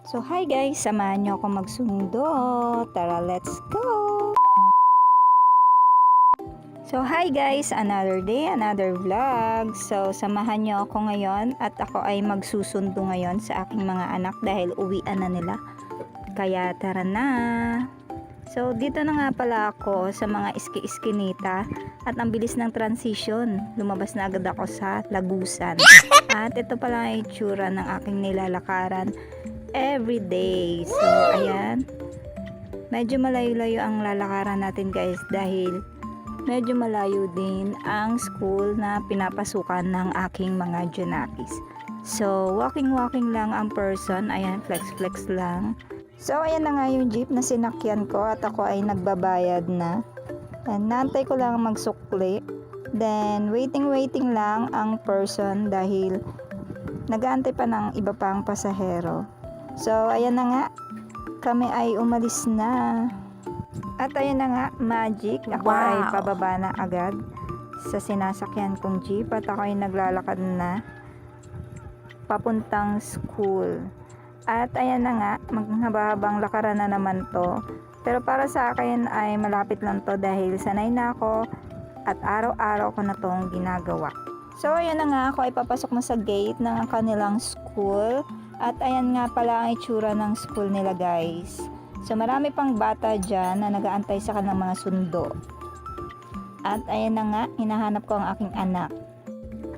So hi guys, samahan nyo ako magsundo. Tara, let's go! So hi guys, another day, another vlog. So samahan nyo ako ngayon at ako ay magsusundo ngayon sa aking mga anak dahil uwian na nila. Kaya tara na! So dito na nga pala ako sa mga iski-iskinita at ang bilis ng transition. Lumabas na agad ako sa lagusan. At ito pala ang itsura ng aking nilalakaran everyday. So ayan, medyo malayo-layo ang lalakaran natin guys dahil medyo malayo din ang school na pinapasukan ng aking mga junakis. So walking lang ang person. Ayan, flex lang. So ayan na nga yung jeep na sinakyan ko at ako ay nagbabayad na. And naantay ko lang magsukli. Then waiting lang ang person dahil nag-aantay pa ng iba pang pasahero. So ayan na nga, kami ay umalis na. At ayan na nga, magic, ako ay pababa na agad sa sinasakyan kong jeep at ako ay naglalakad na papuntang school. At ayan na nga, maghahabang lakaran na naman to. Pero para sa akin ay malapit lang to dahil sanay na ako at araw-araw ko na tong ginagawa. So ayan na nga, ako ay papasok na sa gate ng kanilang school. At ayan nga pala ang itsura ng school nila guys. So marami pang bata dyan na nagaantay sa kanilang mga sundo. At ayan na nga, hinahanap ko ang aking anak.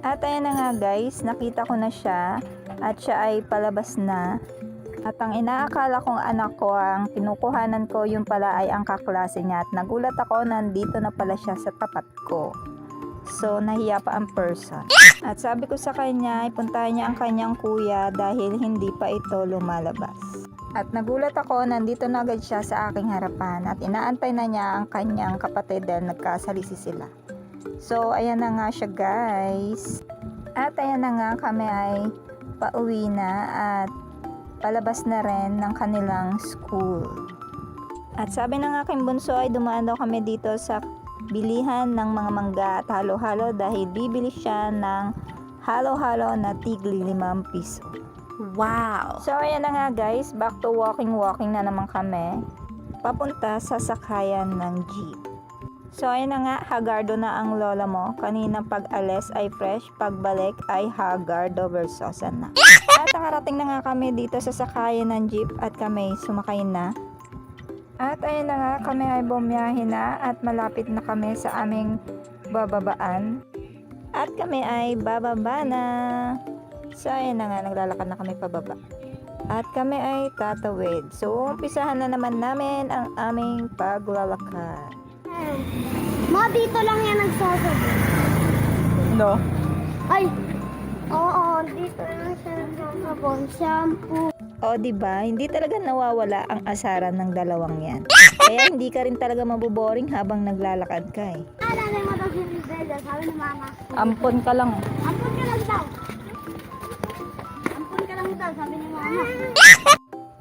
At ayan na nga guys, nakita ko na siya at siya ay palabas na. At ang inaakala kong anak ko, ang kinukuhanan ko, yung pala ay ang kaklase niya. At nagulat ako, nandito na pala siya sa tapat ko. So nahiya pa ang person. At sabi ko sa kanya, ipuntahan niya ang kanyang kuya dahil hindi pa ito lumalabas. At nagulat ako, nandito na agad siya sa aking harapan. At inaantay na niya ang kanyang kapatid dahil nagkasalisi sila. So ayan na nga siya guys. At ayan na nga, kami ay pauwi na at palabas na rin ng kanilang school. At sabi ng aking bunso ay dumaan daw kami dito sa bilihan ng mga mangga at halo-halo dahil bibili siya ng halo-halo na tigli 5 piso. Wow! So ayan na nga guys, back to walking na naman kami papunta sa sakayan ng jeep. So ayan na nga, hagardo na ang lola mo. Kanina pag-alis ay fresh, pagbalik ay hagardo versosa na. At nakarating na nga kami dito sa sakayan ng jeep at kami sumakay na. At ayun na nga, kami ay bumiyahe na at malapit na kami sa aming bababaan. At kami ay bababa na. So ayun na nga, naglalakad na kami pababa. At kami ay tatawid. So umpisahan na naman namin ang aming paglalakad. Ma, dito lang yan nagsasabi. No? Ay! Oo, dito lang siya nagsasabon. Shampoo. O diba, hindi talaga nawawala ang asaran ng dalawang yan. Kaya hindi ka rin talaga maboboring habang naglalakad ka eh. Nanay mo daw si Bella, sabi ni Mama. Ampon ka lang. Ampun ka lang daw. Ampun ka lang daw, sabi ni Mama.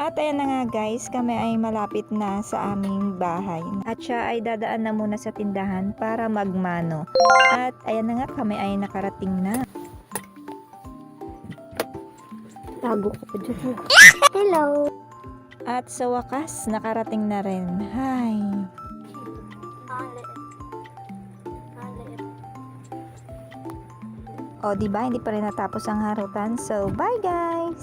At ayan na nga guys, kami ay malapit na sa aming bahay. At siya ay dadaan na muna sa tindahan para magmano. At ayan na nga, kami ay nakarating na. Tago ko pa dyan. Hello. At sa wakas, nakarating na rin. Hi! O diba, hindi pa rin natapos ang harutan. So bye guys!